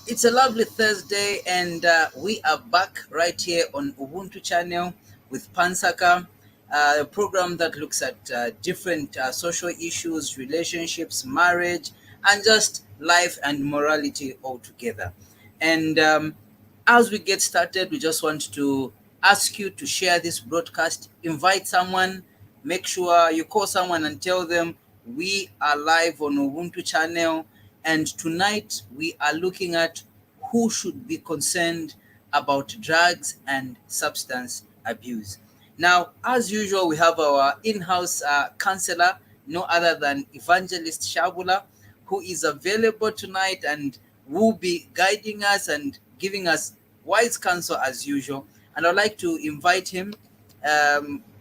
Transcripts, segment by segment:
It's a lovely Thursday, and we are back right here on Ubuntu channel with NSAKA, a program that looks at different social issues, relationships, marriage, and just life and morality altogether. And as we get started, we just want to ask you to share this broadcast, invite someone, make sure you call someone and tell them we are live on Ubuntu channel. And tonight we are looking at who should be concerned about drugs and substance abuse. Now, as usual, we have our in-house counselor, no other than Evangelist Shaabula, who is available tonight and will be guiding us and giving us wise counsel as usual. And I'd like to invite him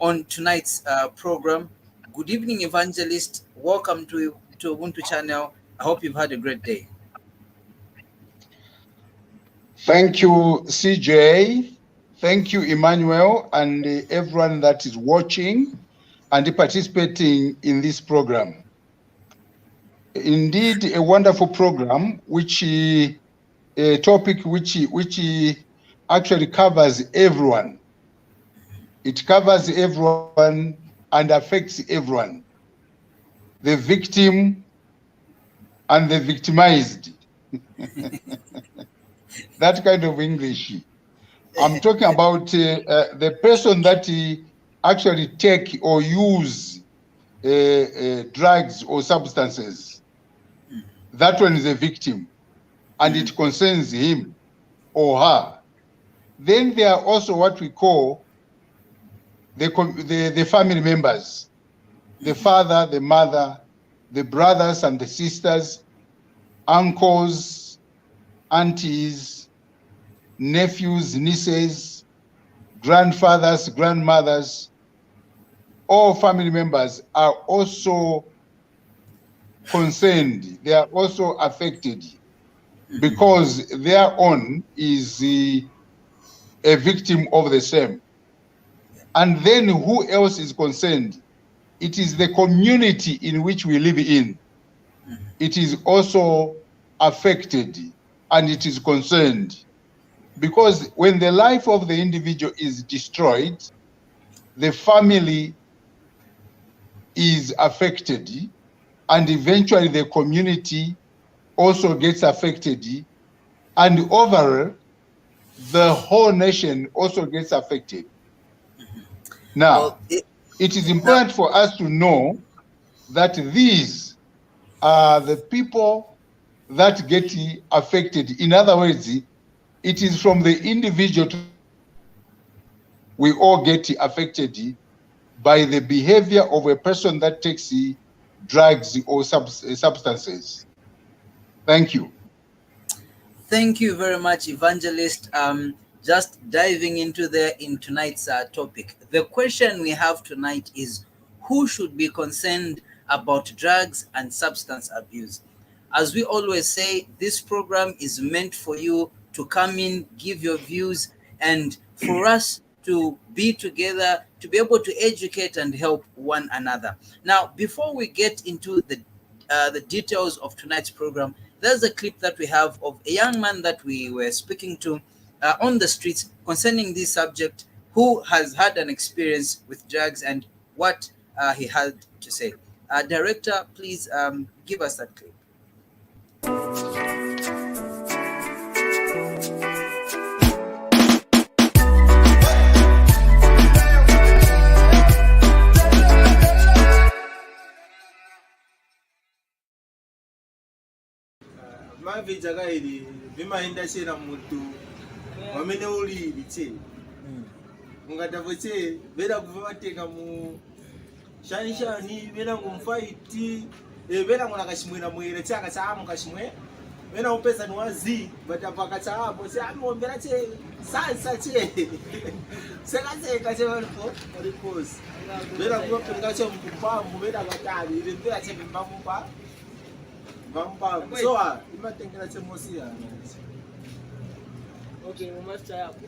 on tonight's program. Good evening, Evangelist. Welcome to Ubuntu channel. I hope you've had a great day. Thank you, CJ. Thank you, Emmanuel, and everyone that is watching and participating in this program. Indeed, a wonderful program, which a topic which actually covers everyone. It covers everyone and affects everyone. The victim and the victimized. That kind of English. I'm talking about the person that actually take or use drugs or substances. That one is a victim, and it concerns him or her. Then there are also what we call the family members, the father, the mother, the brothers and the sisters, uncles, aunties, nephews, nieces, grandfathers, grandmothers. All family members are also concerned. They are also affected because their own is a victim of the same. And then who else is concerned? It is the community in which we live in. It is also affected and it is concerned. Because when the life of the individual is destroyed, the family is affected, and eventually the community also gets affected, and overall, the whole nation also gets affected. Now, it is important for us to know that these are the people that get affected. In other words, it is from the individual we all get affected by the behavior of a person that takes drugs or substances. Thank you. Thank you very much, Evangelist. Just diving into tonight's topic. The question we have tonight is who should be concerned about drugs and substance abuse? As we always say, this program is meant for you to come in, give your views, and for us to be together, to be able to educate and help one another. Now, before we get into the details of tonight's program, there's a clip that we have of a young man that we were speaking to on the streets concerning this subject, who has had an experience with drugs and what he had to say. Director, please give us that clip. Mavijaga ili vimaenda chena mutu wamene ulili che ungatavoche bera kuvateka mu shanshani bera ngumfaiti bera ngona kashimwera mwere chaka chamu kashimwe bera upesa nwazi batapaka chapo chamombera che sansa che sekazeka che walikosi bera kupinga che mpambu bera batali ile bera che mbampa so imatengera chemosia okay mumaster yapo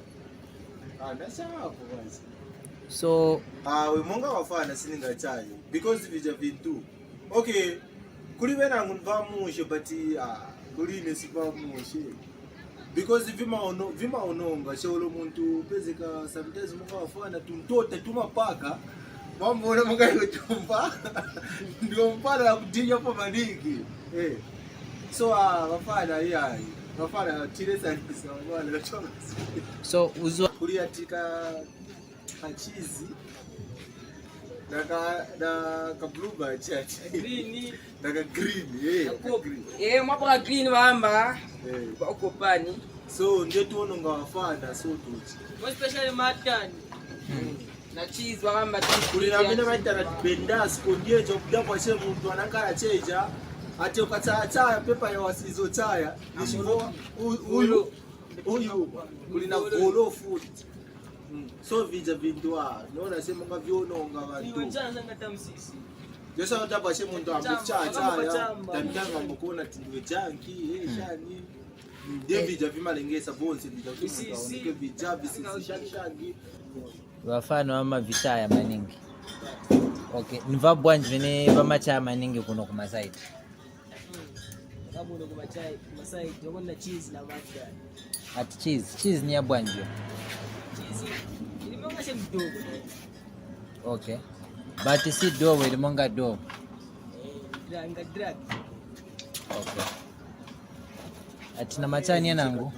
ndachapo kwanza So we monga wafana sininga chayo because vija vintu okay kuli vena ngunva mushe but kuli nesipa mushe because vimaononga cholo muntu pezeka sometimes mukawafana tuntote tumapaka mamona mukaiwetumba ndio mpana ya kutinya po maniki so wafana iyayi wafana tiresanisa wale wachonga So uzwa kuliatika kachizi na blue chachi green na green mwapo ka green wamba uko pani so ndio tuono ngawafana so tuchi especially mutton na cheese wamba kulina mina maitara bendas kondie chokudya kwa shefu mtu anakala cheja ati ukataya pepa ya wasizo chaya nishivo huyu kulina volo food so vija vindwa naona sema ngavyononga vantu Josa utapa she muntu ambucha chaya tandanga mukona tindwe janki shani David avimalengesa bonse ndikufunga vija visishashagi wafano ama vitaya maningi. Okay, niva bwanji vene vamachaya maningi kuno kumasaidi. Kabuno kumasaidi yokona cheese na mutton. At cheese ni ya bwanji. Cheese ilimonga she mdogo. Okay. But si dough ilimonga dough. Drag. Okay. Ati na machani yanangu.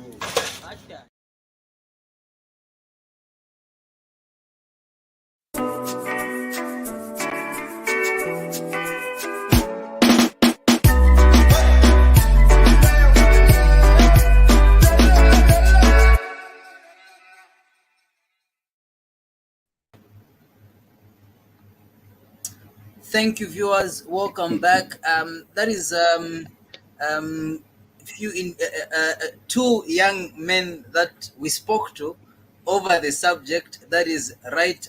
Thank you, viewers. Welcome back. That is two young men that we spoke to over the subject. That is right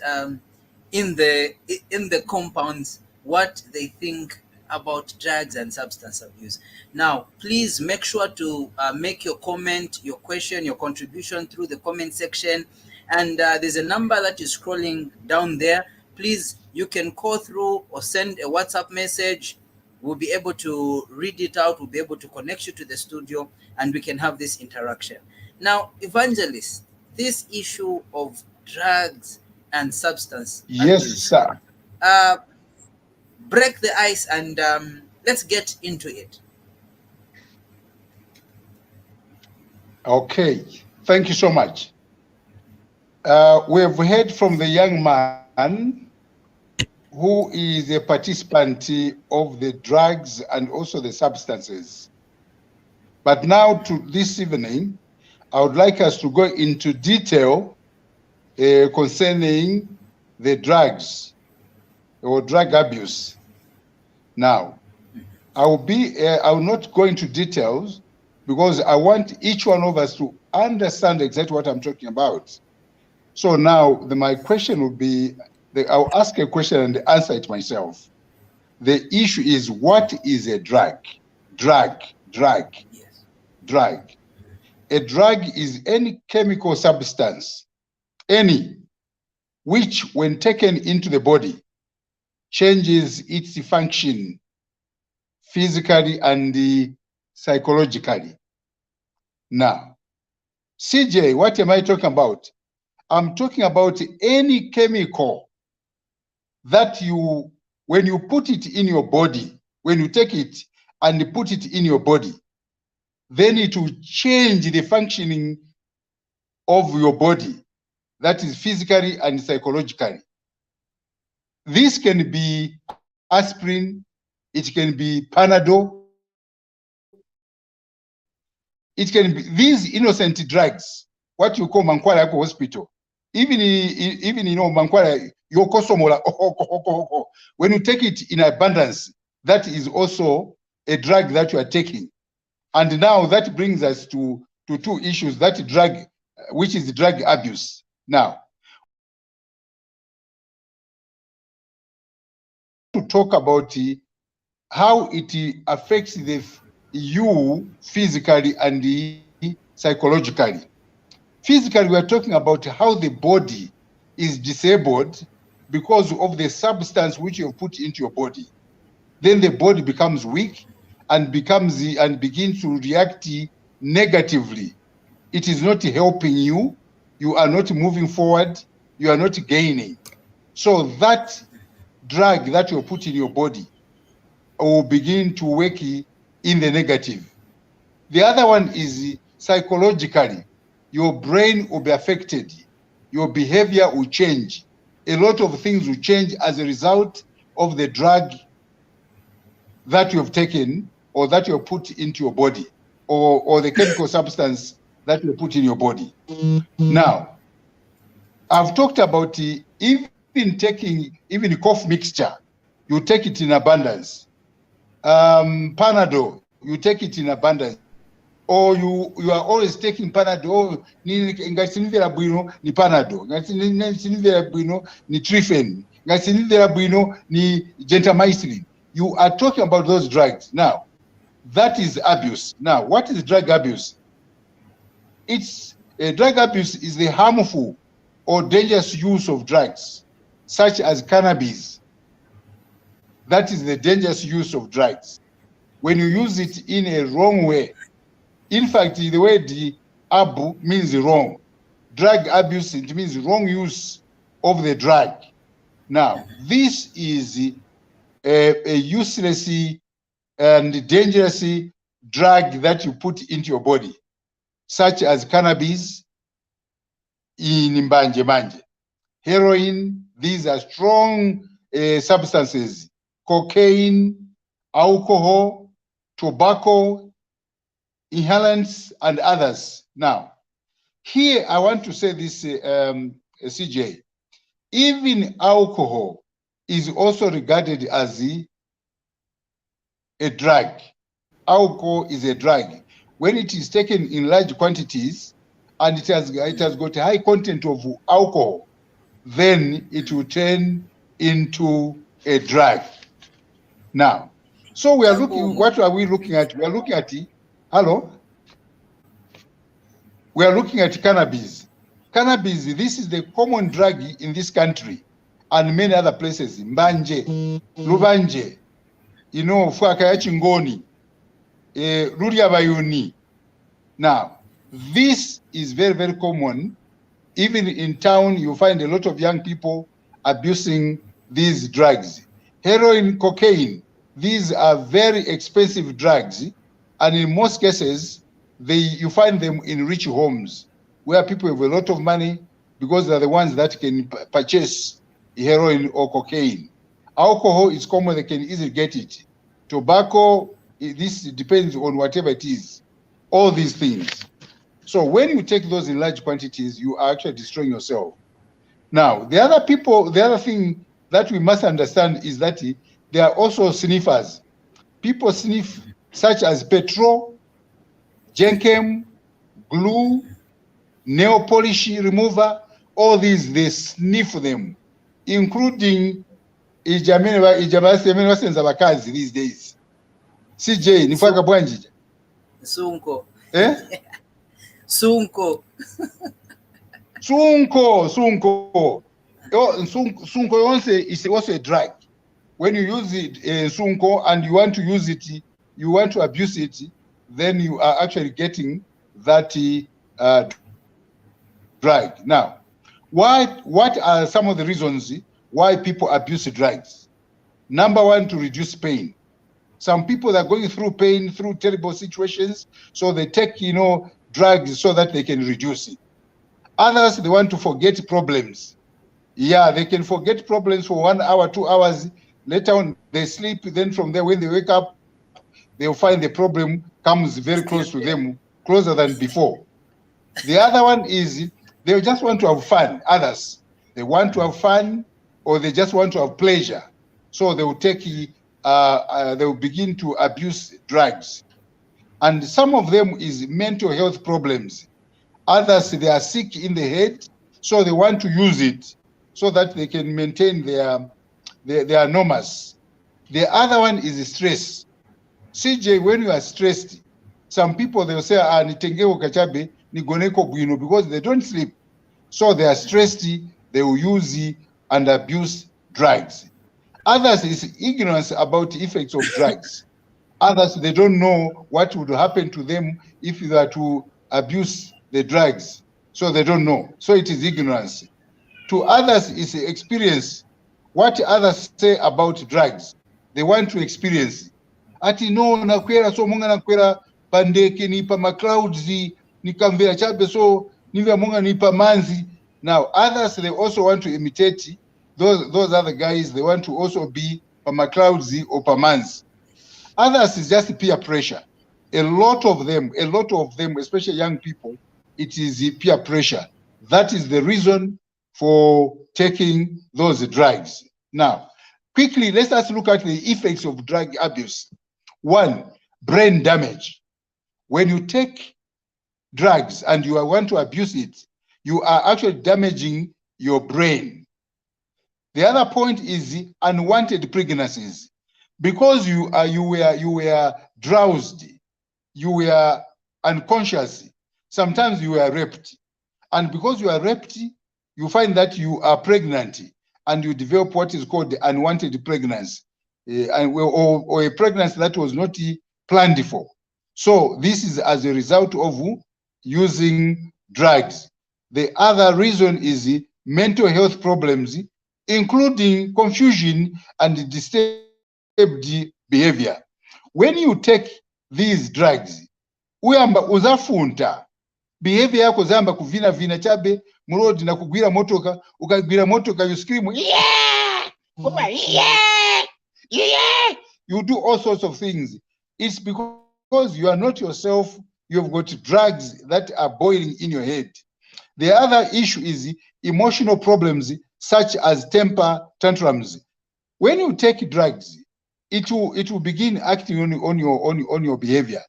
in the compounds, what they think about drugs and substance abuse. Now, please make sure to make your comment, your question, your contribution through the comment section. And there's a number that is scrolling down there. Please, you can call through or send a WhatsApp message. We'll be able to read it out. We'll be able to connect you to the studio and we can have this interaction. Now, Evangelist, this issue of drugs and substance abuse, sir. Break the ice and let's get into it. Okay, thank you so much. We have heard from the young man who is a participant of the drugs and also the substances. But now to this evening, I would like us to go into detail concerning the drugs or drug abuse. Now, I will not go into details because I want each one of us to understand exactly what I'm talking about. So now my question would be, I'll ask a question and answer it myself. The issue is, what is a drug? Drug. Yes. Drug. A drug is any chemical substance, which when taken into the body, changes its function physically and psychologically. Now, CJ, what am I talking about? I'm talking about any chemical that when you put it in your body, when you take it and put it in your body, then it will change the functioning of your body, that is physically and psychologically. This can be aspirin, it can be Panadol, it can be these innocent drugs, what you call Mankwala Hospital. Even Mankwala, when you take it in abundance, that is also a drug that you are taking. And now that brings us to two issues, that drug, which is drug abuse. Now, to talk about how it affects you physically and psychologically. Physically, we are talking about how the body is disabled because of the substance which you have put into your body. Then the body becomes weak and begins to react negatively it is not helping you. You are not moving forward. You are not gaining. So that drug that you put in your body will begin to work in the negative. The other one is psychologically. Your brain will be affected. Your behavior will change. A lot of things will change as a result of the drug that you have taken or that you have put into your body, or the chemical substance that you put in your body. Now, I've talked about even taking even cough mixture. You take it in abundance. Panadol, you take it in abundance. Or you are always taking Panadol, ngasinivera bwino ni Panadol, ngasinivera bwino ni Trifen, ngasinivera bwino ni gentamicin. You are talking about those drugs. Now, that is abuse. Now, what is drug abuse? Drug abuse is the harmful or dangerous use of drugs, such as cannabis. That is the dangerous use of drugs. When you use it in a wrong way. In fact, the word abu means wrong. Drug abuse, it means wrong use of the drug. Now, this is a useless and dangerous drug that you put into your body, such as cannabis, in mbanje, heroin. These are strong substances, cocaine, alcohol, tobacco, inhalants, and others. Now, here I want to say this, CJ, even alcohol is also regarded as a drug. Alcohol is a drug. When it is taken in large quantities and it has got a high content of alcohol, then it will turn into a drug. Now, so we are looking, what are we looking at? We are looking at, hello? We are looking at cannabis. Cannabis, this is the common drug in this country and many other places. Mbanje, Lubanje, Fuakaya Chingoni, Ruria Bayuni. Now, this is very, very common. Even in town, you find a lot of young people abusing these drugs. Heroin, cocaine, these are very expensive drugs. And in most cases, you find them in rich homes where people have a lot of money because they're the ones that can purchase heroin or cocaine. Alcohol is common, they can easily get it. Tobacco, this depends on whatever it is. All these things. So when you take those in large quantities, you are actually destroying yourself. Now, the other thing that we must understand is that there are also sniffers. People sniff such as petrol, jenkem, glue, nail polish remover, all these, they sniff them, including ijamani these days. CJ, nifaka bwanji. Sunko. Eh? Sunko. Sunko. Sunko is also a drug. When you use it, Sunko, and you want to use it, you want to abuse it, then you are actually getting that drug. Now, what are some of the reasons why people abuse drugs? Number one, to reduce pain. Some people are going through pain, through terrible situations, so they take, drugs so that they can reduce it. Others, they want to forget problems. Yeah, they can forget problems for 1 hour, 2 hours. Later on, they sleep. Then from there, when they wake up, they'll find the problem comes very close to them, closer than before. The other one is they just want to have fun. Others, they want to have fun, or they just want to have pleasure. So they will take, they will begin to abuse drugs. And some of them is mental health problems. Others, they are sick in the head, so they want to use it so that they can maintain their normas. The other one is stress. CJ, when you are stressed, some people, they'll say, nitengeo kachabe, nigoneko buino, because they don't sleep. So they are stressed, they will use and abuse drugs. Others is ignorance about the effects of drugs. Others, they don't know what would happen to them if they are to abuse the drugs, so they don't know. So it is ignorance. To others, it's experience. What others say about drugs, they want to experience. Ati no nakwera so munga nakwera pandeke nipa maclouds nikamvera chabe so nivya munga nipa manzi. Now others, they also want to imitate those other guys. They want to also be maclouds or pamanzi. Others is just peer pressure. A lot of them, especially young people, it is the peer pressure. That is the reason for taking those drugs. Now, quickly, let us look at the effects of drug abuse. One, brain damage. When you take drugs and you want to abuse it, you are actually damaging your brain. The other point is unwanted pregnancies. Because you were drowsed, you were unconscious, sometimes you were raped. And because you are raped, you find that you are pregnant and you develop what is called the unwanted pregnancy, or a pregnancy that was not planned for. So this is as a result of using drugs. The other reason is mental health problems, including confusion and disturbed behavior. When you take these drugs, uyamba uzafunta behavior yako zamba kuvina vina chabe murodi na kugwira motoka, ukagwira motoka you scream yeah, yeah, yeah, you do all sorts of things. It's because you are not yourself. You've got drugs that are boiling in your head. The other issue is emotional problems such as temper tantrums. When you take drugs, it will begin acting on your behavior.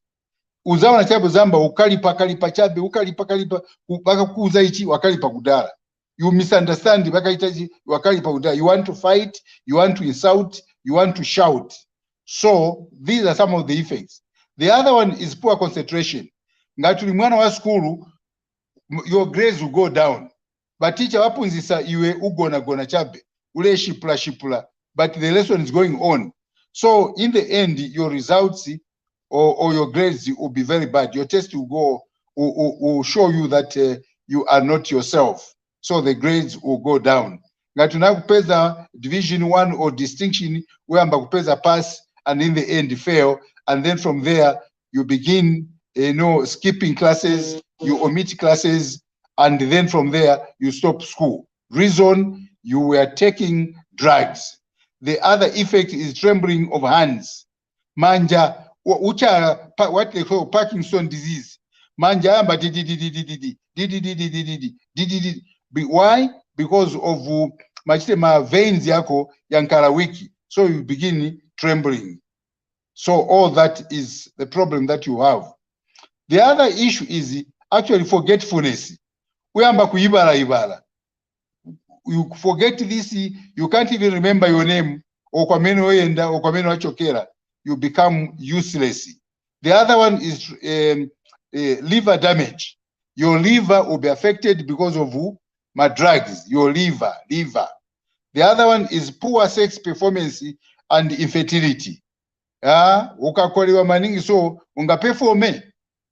Uzaona chabe zamba ukalipa chabe ukalipa baka kuuza ichi wakalipa kudala. You misunderstand baka itaji wakalipa kudala. You want to fight, you want to insult, you want to shout. So these are some of the effects. The other one is poor concentration. Ngatuli mwana wa skulu, your grades will go down. But teacher wapunzisa iwe gona chabe ule shipula, but the lesson is going on. So in the end, your results or your grades will be very bad. Your test will show you that you are not yourself. So the grades will go down. Ngatuna kupeza division 1 or distinction, whereamba kupeza pass and in the end fail. And then from there, you begin, skipping classes, you omit classes, and then from there, you stop school. Reason, you were taking drugs. The other effect is trembling of hands. Manja, what they call Parkinson disease. Manja amba Why? Because of my veins yako yankara wiki. So you begin trembling. So all that is the problem that you have. The other issue is actually forgetfulness. Uyamba kuibala. You forget this, you can't even remember your name, or kwa meno oyenda, or kwa meno achokera. You become useless. The other one is liver damage. Your liver will be affected because of my drugs, your liver. The other one is poor sex performance and infertility. Ukakolewa maningi so ungaperforme.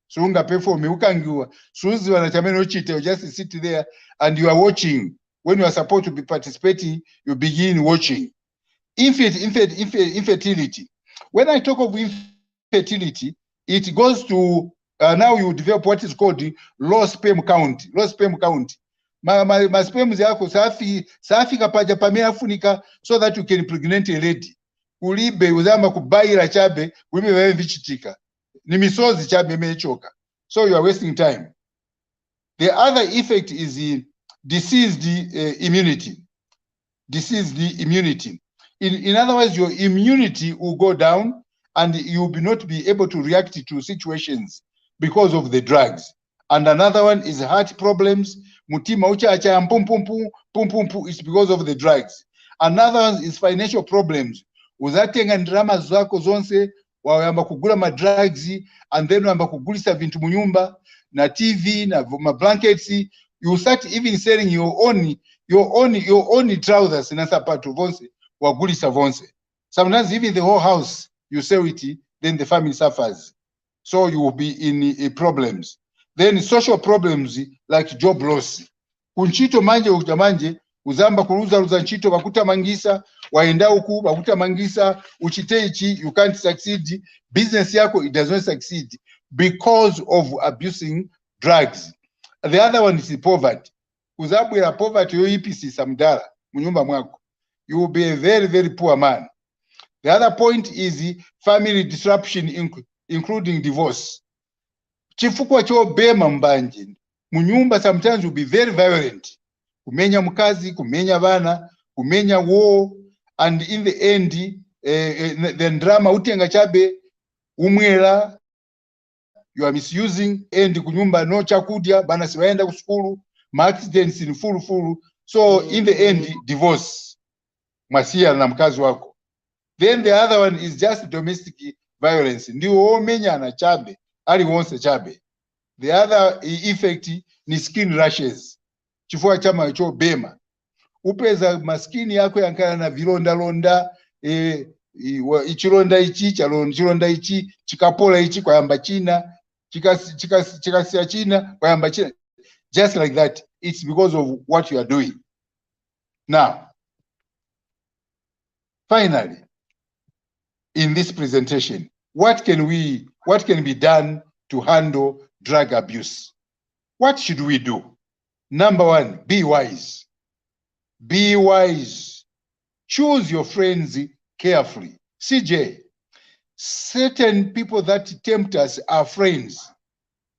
So ungaperforme ukangiwa. Suzi wanachameno chite, you just sit there and you are watching. When you are supposed to be participating, you begin watching. Infertility. When I talk of infertility, it goes to now you develop what is called the low sperm count. My sperm yako safi kapaja pamea funika so that you can impregnate a lady. Ulibe uzama kubaira chabe wime wewe vichitika. Ni misozi chabe mechoka. So you are wasting time. The other effect is diseased immunity. In other words, your immunity will go down and you will not be able to react to situations because of the drugs. And another one is heart problems. Mutima uchacha pum is because of the drugs. Another one is financial problems. Uzatenga ndrama zako zonse wawamba kugula ma drugs and then wamba kugulisa vintu munyumba na TV na ma blankets. You start even selling your own trousers na sapato vonse wagulisa vonse. Sometimes even the whole house you sell it, then the family suffers. So you will be in problems. Then social problems like job loss. Kunchito manje ukamanje uzamba kuluza nchito bakutamangisa waenda huku bakutamangisa uchiteichi, you can't succeed. Business yako, it does not succeed because of abusing drugs. The other one is poverty. Uzabu ya poverty yo ipisi samdala munyumba mwako, you will be a very, very poor man. The other point is family disruption, including divorce. Chifukwa cho bema mbanje munyumba sometimes will be very violent. Kumenya mkazi, kumenya vana, kumenya war, and in the end then drama utenga chabe umwela, you are misusing, and kunyumba no chakudya, bana siwaenda kuskulu, accidents in full. So in the end, divorce masia na mkazi wako. Then the other one is just domestic violence. Ndio menya na chabe, ali wonse chabe. The other effect ni skin rashes. Chifua chama cho bema. Upeza maskini yako yankana na vilonda, ichironda ichi, chironda ichi, chikapola ichi kwa yamba China, chikasia China kwa yamba China. Just like that, it's because of what you are doing. Now, finally, in this presentation, what can be done to handle drug abuse? What should we do? Number one, be wise. Be wise. Choose your friends carefully. CJ, certain people that tempt us are friends.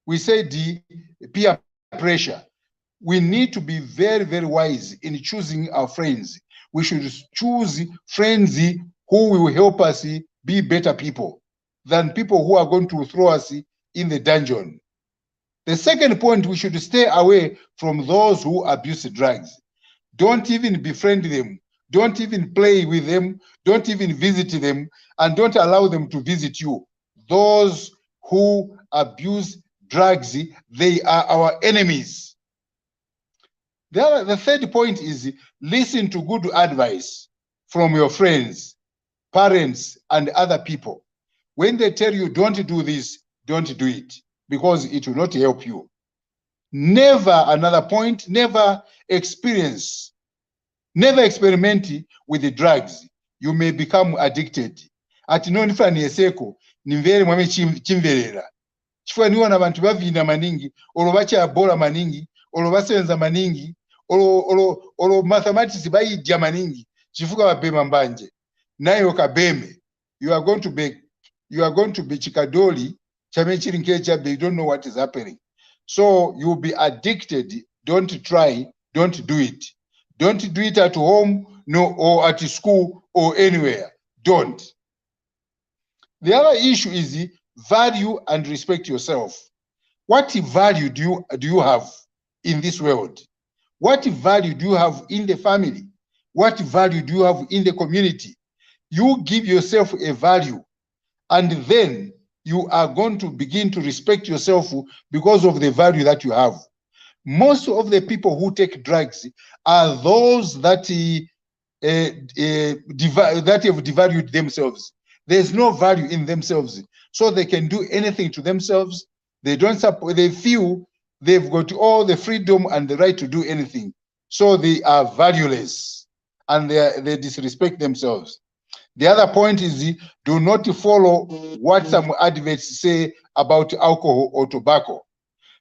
We say the peer pressure. We need to be very, very wise in choosing our friends. We should choose friends who will help us be better people than people who are going to throw us in the dungeon. The second point, we should stay away from those who abuse drugs. Don't even befriend them. Don't even play with them. Don't even visit them, and don't allow them to visit you. Those who abuse drugs, they are our enemies. The third point is listen to good advice from your friends, parents, and other people. When they tell you don't do this, don't do it, because it will not help you. Never, another point, never experiment with the drugs. You may become addicted. Ati no nifa NSAKA nimvere mwame chimverera. Chifua niwa na bantu bavina maningi, olo bacha bola maningi, olo basenza maningi, olo mathematics bayidya maningi, chifuka babema mbanje. Nayo kabeme, you are going to be chikadoli, chame chirinkecha, you don't know what is happening. So you'll be addicted. Don't try, don't do it. Don't do it at home, no, or at school or anywhere. Don't. The other issue is value and respect yourself. What value do you have in this world? What value do you have in the family? What value do you have in the community? You give yourself a value, and then you are going to begin to respect yourself because of the value that you have. Most of the people who take drugs are those that have devalued themselves. There's no value in themselves, so they can do anything to themselves. They feel they've got all the freedom and the right to do anything, so they are valueless and they disrespect themselves. The other point is do not follow what some adverts say about alcohol or tobacco.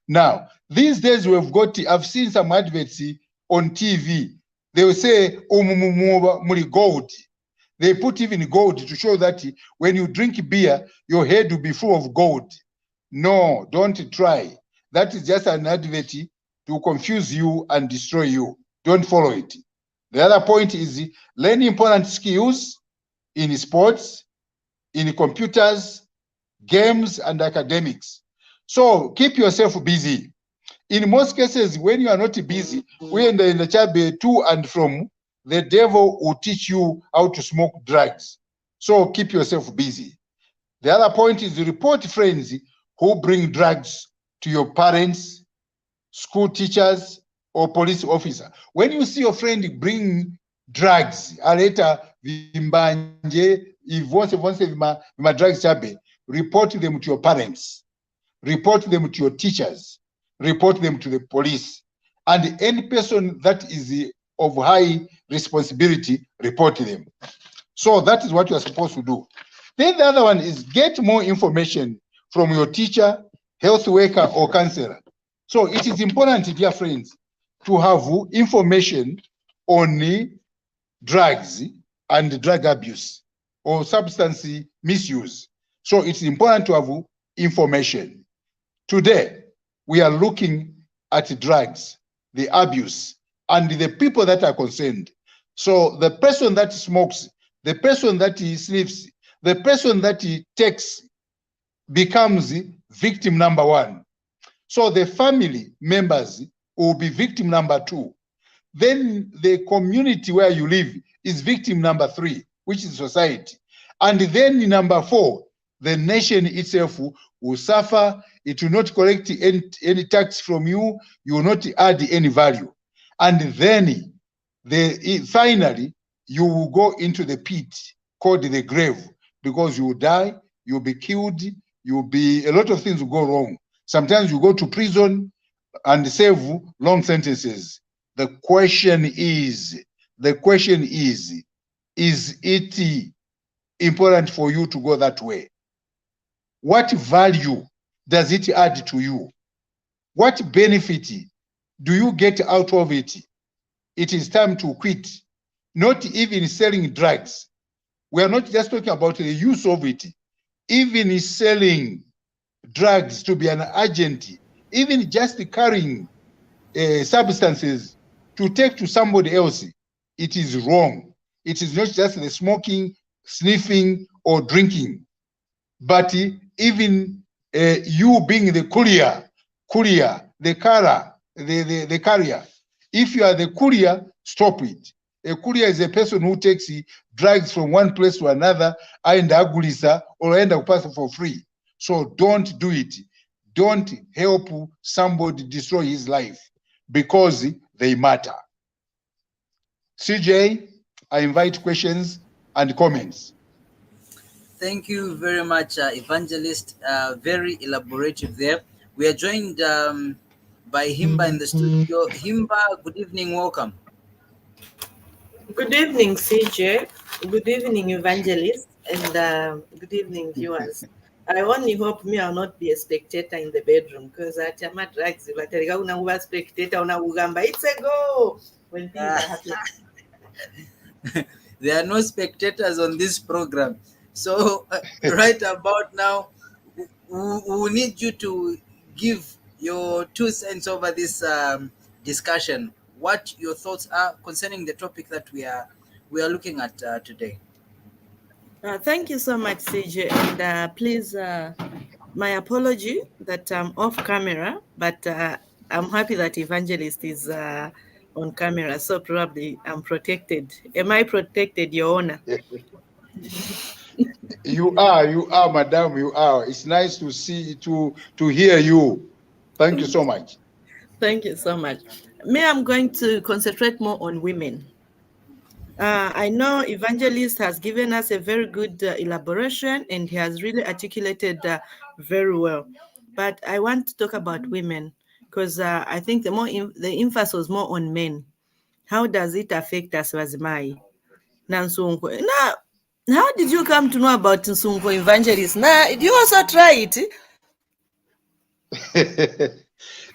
Now, these days I've seen some adverts on TV. They will say, gold. They put even gold to show that when you drink beer, your head will be full of gold. No, don't try. That is just an advert to confuse you and destroy you. Don't follow it. The other point is learn important skills in sports, in computers, games, and academics. So keep yourself busy. In most cases, when you are not busy, when in the chabe to and from, the devil will teach you how to smoke drugs. So keep yourself busy. The other point is report friends who bring drugs to your parents, school teachers, or police officer. When you see your friend bring drugs, aleta vimbanje, drugs chabe, report them to your parents, report them to your teachers, report them to the police. And any person that is of high responsibility, report them. So that is what you are supposed to do. Then the other one is get more information from your teacher, health worker, or counselor. So it is important, dear friends, to have information on drugs and drug abuse or substance misuse. So it's important to have information. Today, we are looking at drugs, the abuse, and the people that are concerned. So the person that smokes, the person that sleeps, the person that takes becomes victim number one. So the family members will be victim number two. Then the community where you live is victim number three, which is society. And then number four, the nation itself will suffer. It will not collect any tax from you. You will not add any value. And then finally, you will go into the pit called the grave, because you will die, you'll be killed, a lot of things will go wrong. Sometimes you go to prison and serve long sentences. The question is it important for you to go that way? What value does it add to you? What benefit do you get out of it? It is time to quit. Not even selling drugs. We are not just talking about the use of it. Even selling drugs to be an agent, even just carrying substances to take to somebody else, it is wrong. It is not just the smoking, sniffing, or drinking, but even you being the courier, the carrier. If you are the courier, stop it. A courier is a person who takes drugs from one place to another, and agulisa or end up passing for free. So don't do it. Don't help somebody destroy his life, because they matter. CJ, I invite questions and comments. Thank you very much, Evangelist. Very elaborative there. We are joined by Himba in the studio. Himba, good evening, welcome. Good evening, CJ. Good evening, Evangelist, and good evening, viewers. I only hope me I'll not be a spectator in the bedroom, because at my drugs, but una spectator, una ugamba, it's a go when things are happening. There are no spectators on this program. So right about now, we need you to give your 2 cents over this discussion. What your thoughts are concerning the topic that we are looking at today. Thank you so much, CJ. And please, my apology that I'm off camera, but I'm happy that Evangelist is on camera, so probably I'm protected. Am I protected, Your Honor? You are, madam, you are. It's nice to see, to hear you. Thank you so much. Thank you so much. I'm going to concentrate more on women. I know Evangelist has given us a very good elaboration, and he has really articulated very well. But I want to talk about women, because I think the emphasis was more on men. How does it affect us, Wazimai? Now, how did you come to know about Nsunko, Evangelist? Now, did you also try it?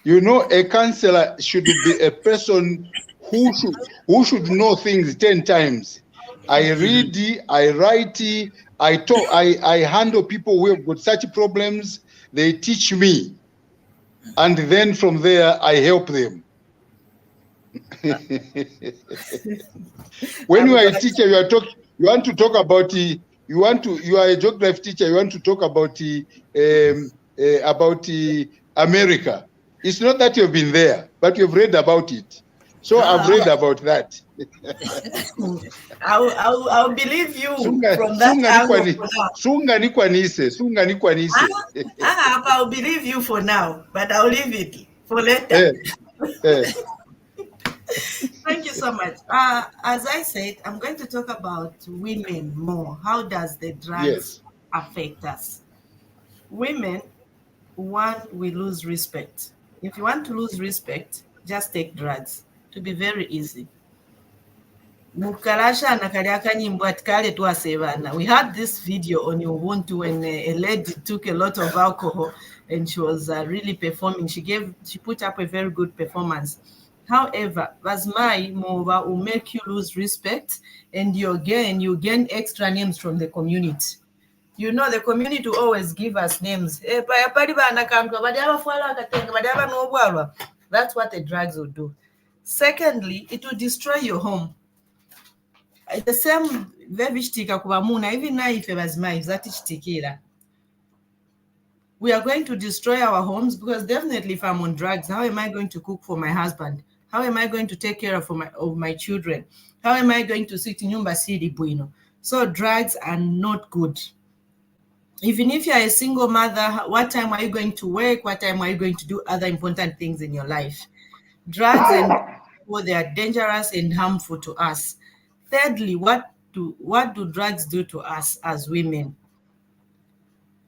You know, a counselor should be a person who should know things 10 times. I read, I write, I talk, I handle people who have got such problems. They teach me, and then from there I help them. When you are a teacher, you want to talk about you are a geography teacher, you want to talk about America. It's not that you've been there, but you've read about it. So I've read about that. I'll believe you from that angle. I'll believe you for now, but I'll leave it for later. Thank you so much. As I said, I'm going to talk about women more. How does the drugs affect us? Women, one, we lose respect. If you want to lose respect, just take drugs. To be very easy. Mukalasha na kali akanyimbo ati kale twasebana. We had this video on Ubuntu when a lady took a lot of alcohol and she was really performing. She put up a very good performance. However, Vasmai Mova will make you lose respect, and you gain extra names from the community. You know, the community will always give us names. That's what the drugs will do. Secondly, it will destroy your home. The same vevichitika kubamuna, even now if it was mine, zatichitikira. We are going to destroy our homes because definitely if I'm on drugs, how am I going to cook for my husband? How am I going to take care of my children? How am I going to sit in nyumba siri bueno? So drugs are not good. Even if you're a single mother, what time are you going to work? What time are you going to do other important things in your life? Drugs and they are dangerous and harmful to us. Thirdly, what do drugs do to us as women?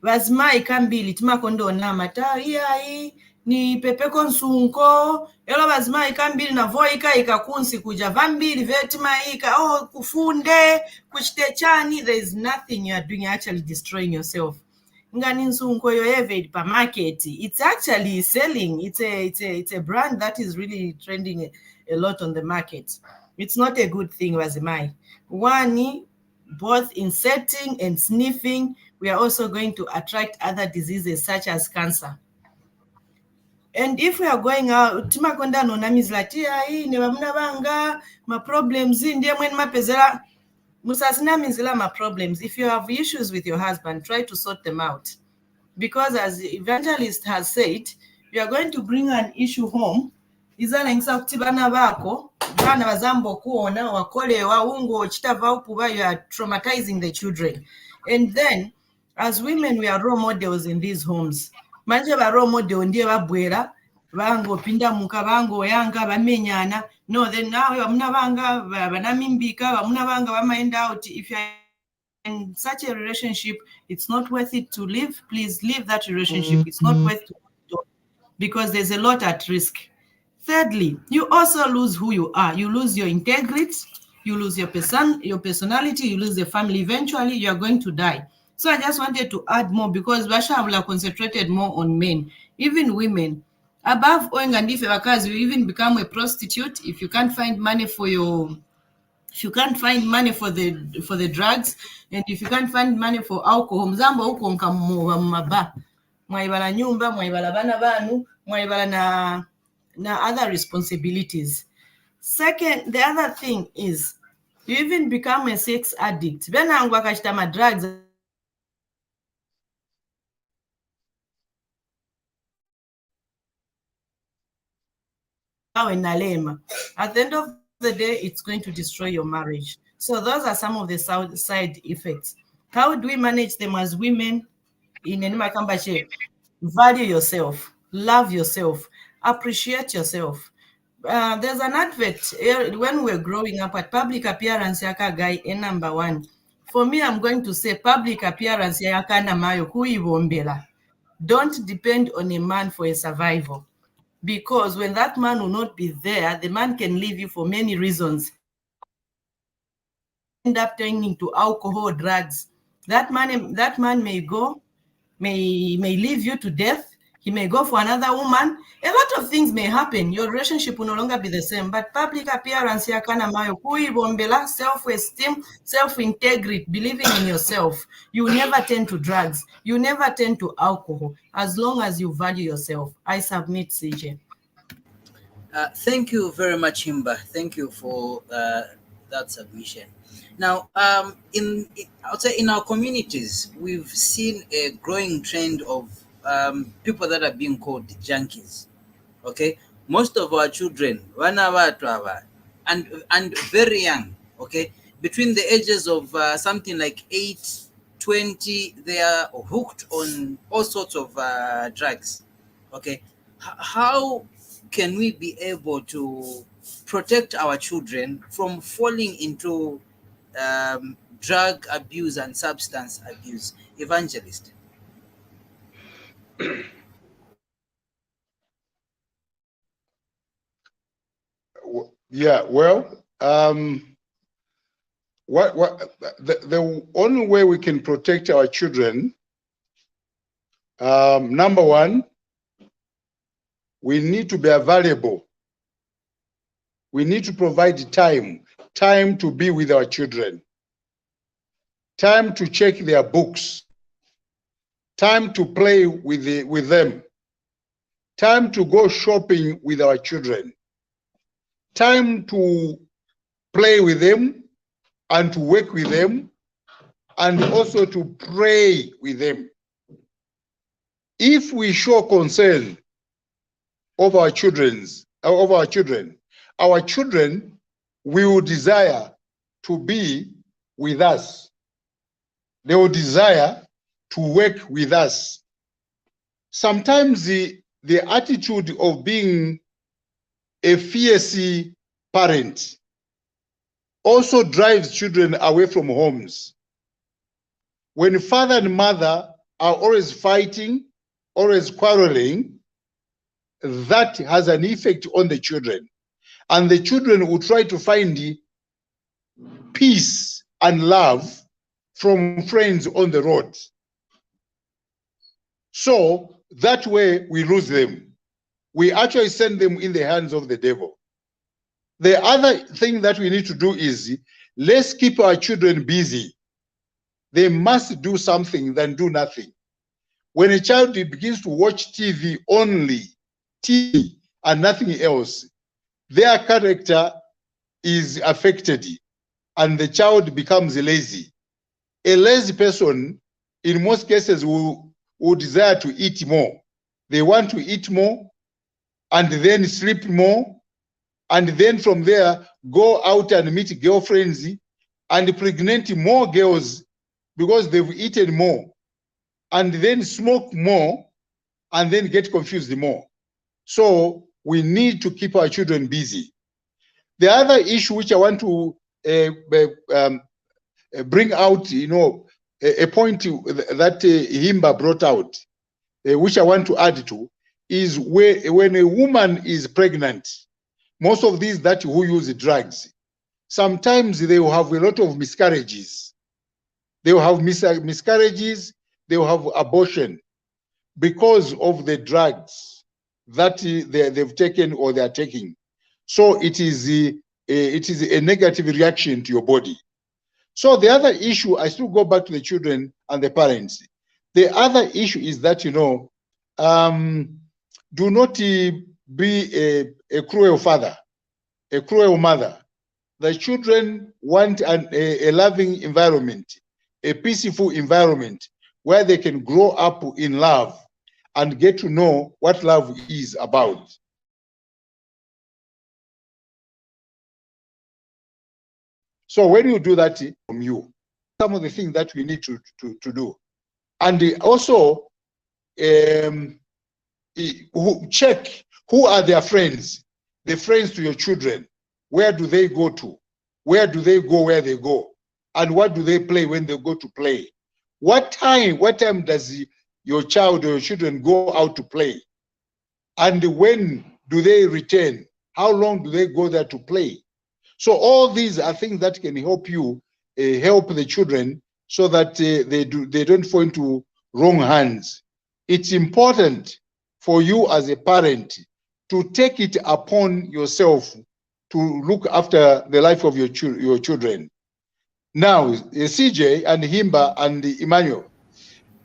Vazima ikambili timakondona mata iyai ni pepeko nsunko elo vazima ikambili na voika ikakunsi kuja vambili vetima ika kufunde kuchitechani. There is nothing you are doing. You're actually destroying yourself. Ngani nsunko yoyeve pa market, it's actually selling. It's a brand that is really trending a lot on the market. It's not a good thing, Vazimai. One, both in setting and sniffing, we are also going to attract other diseases such as cancer. And if we are going out, timakonda nonamizlatia hii ne banga ma problems ndiye mwen mapezela musasina mizila ma problems. If you have issues with your husband, try to sort them out. Because as the Evangelist has said, you are going to bring an issue home. Izala ngisa kuti bana bako bana bazambo kuona wakolewa ungo chitava upuba, you are traumatizing the children. And then as women, we are role models in these homes. Manje ba role model ndiye babwera bango pinda muka bango yanga bamenyana. No, then now bamuna banga banamimbika bamuna banga bamaenda out. If you are in such a relationship, it's not worth it to live. Please leave that relationship. It's not worth it because there's a lot at risk. Thirdly, you also lose who you are. You lose your integrity, you lose your personality, you lose the family. Eventually, you are going to die. So I just wanted to add more because Shaabula concentrated more on men, even women. Above owing and if you even become a prostitute, if you can't find money for the drugs, and if you can't find money for alcohol, mzambo huko nkamuwa maba. Mwaibala nyumba, mwaibala bana banu, mwaibala na other responsibilities. Second, the other thing is you even become a sex addict. Bena angwa kashitama drugs at the end of the day, it's going to destroy your marriage. So those are some of the side effects. How do we manage them as women? In any shape, value yourself, love yourself, appreciate yourself. There's an advert when we're growing up at public appearance yaka guy number 1. For me, I'm going to say public appearance yaka na mayo kuivombela. Don't depend on a man for a survival. Because when that man will not be there, the man can leave you for many reasons. End up turning to alcohol, drugs. That man may leave you to death. He may go for another woman. A lot of things may happen. Your relationship will no longer be the same. But public appearance, self-esteem, self-integrity, believing in yourself. You never turn to drugs. You never turn to alcohol. As long as you value yourself. I submit, CJ. Thank you very much, Himba. Thank you for that submission. Now, outside in our communities, we've seen a growing trend of people that are being called junkies. Okay, most of our children, and very young. Okay, between the ages of something like 8, 20, they are hooked on all sorts of drugs. Okay, how can we be able to protect our children from falling into drug abuse and substance abuse? Evangelist. Yeah, well, the only way we can protect our children, number one, we need to be available. We need to provide time to be with our children, time to check their books, time to play with them, time to go shopping with our children, time to play with them and to work with them, and also to pray with them. If we show concern of our children, our children will desire to be with us. They will desire to work with us. Sometimes the attitude of being a fierce parent also drives children away from homes. When father and mother are always fighting, always quarreling, that has an effect on the children. And the children will try to find peace and love from friends on the road. So that way we lose them. We actually send them in the hands of the devil. The other thing that we need to do is, let's keep our children busy. They must do something than do nothing. When a child begins to watch TV only, TV and nothing else, their character is affected and the child becomes lazy. A lazy person, in most cases, will desire to eat more. They want to eat more and then sleep more, and then from there go out and meet girlfriends and pregnant more girls because they've eaten more, and then smoke more and then get confused more. So we need to keep our children busy. The other issue which I want to bring out, a point that Himba brought out, which I want to add to, is when a woman is pregnant, most of these who use drugs, sometimes they will have a lot of miscarriages. They will have miscarriages, they will have abortion because of the drugs that they've taken or they are taking. So it is a negative reaction to your body. So the other issue, I still go back to the children and the parents. The other issue is that, do not be a cruel father, a cruel mother. The children want a loving environment, a peaceful environment where they can grow up in love and get to know what love is about. So when you do that from you, some of the things that we need to do. And also check who are their friends, the friends to your children. Where do they go to? Where do they go where they go? And what do they play when they go to play? What time does your child or your children go out to play? And when do they return? How long do they go there to play? So all these are things that can help you help the children so that they don't fall into wrong hands. It's important for you as a parent to take it upon yourself to look after the life of your children. Now, CJ and Himba and Emmanuel,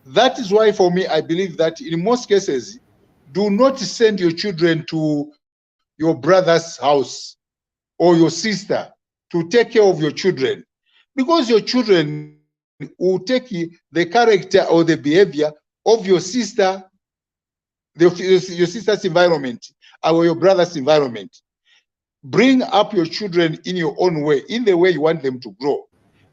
that is why for me, I believe that in most cases, do not send your children to your brother's house or your sister to take care of your children, because your children will take the character or the behavior of your sister, your sister's environment, or your brother's environment. Bring up your children in your own way, in the way you want them to grow.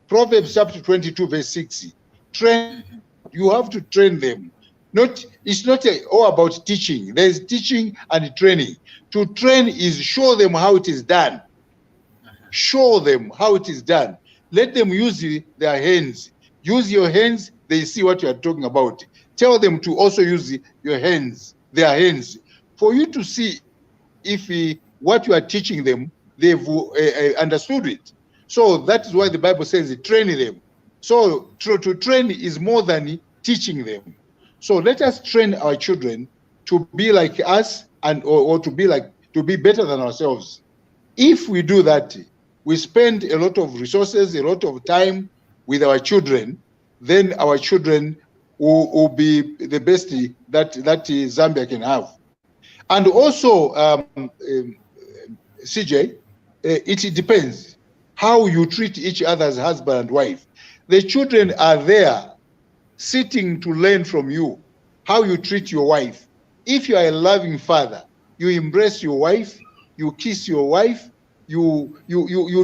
Proverbs chapter 22, verse 6. Train, you have to train them. It's not all about teaching. There's teaching and training. To train is show them how it is done. Show them how it is done. Let them use their hands. Use your hands, they see what you are talking about. Tell them to also use your hands, their hands, for you to see if what you are teaching them they've understood it. So that is why the Bible says train them. So to train is more than teaching them. So let us train our children to be like us and or to be better than ourselves. If we do that, we spend a lot of resources, a lot of time with our children, then our children will be the best that Zambia can have. And also, CJ, it depends how you treat each other as husband and wife. The children are there sitting to learn from you how you treat your wife. If you are a loving father, you embrace your wife, you kiss your wife, you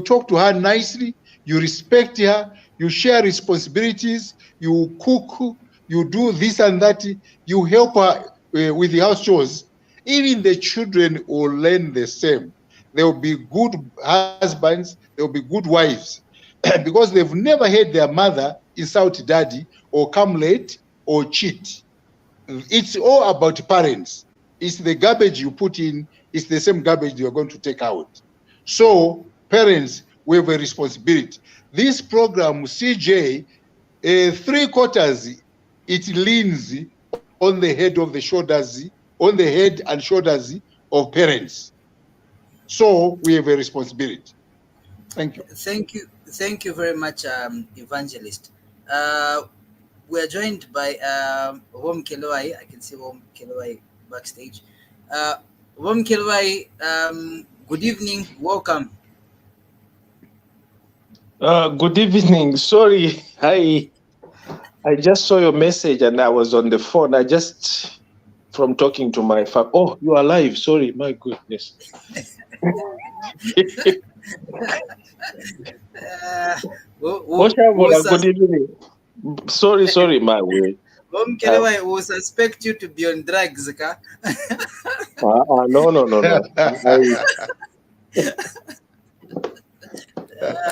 talk to her nicely, you respect her, you share responsibilities, you cook, you do this and that, you help her with the house chores. Even the children will learn the same. They will be good husbands, they will be good wives, because they've never heard their mother insult daddy or come late or cheat. It's all about parents. It's the garbage you put in, it's the same garbage you're going to take out. So parents, we have a responsibility. This program, CJ, 3/4, it leans on the head of the shoulders, on the head and shoulders of parents. So we have a responsibility. Thank you. Thank you very much, Evangelist. We are joined by Wom Kelowai. I can see Wom Kelowai backstage. Wom Kelowai, good evening. Welcome. Good evening. Sorry, I just saw your message and I was on the phone. I just from talking to my family. Oh, you are live. Sorry, my goodness. Good evening. Sorry, my way. Wom Kelowai will suspect you to be on drugs, ka? No.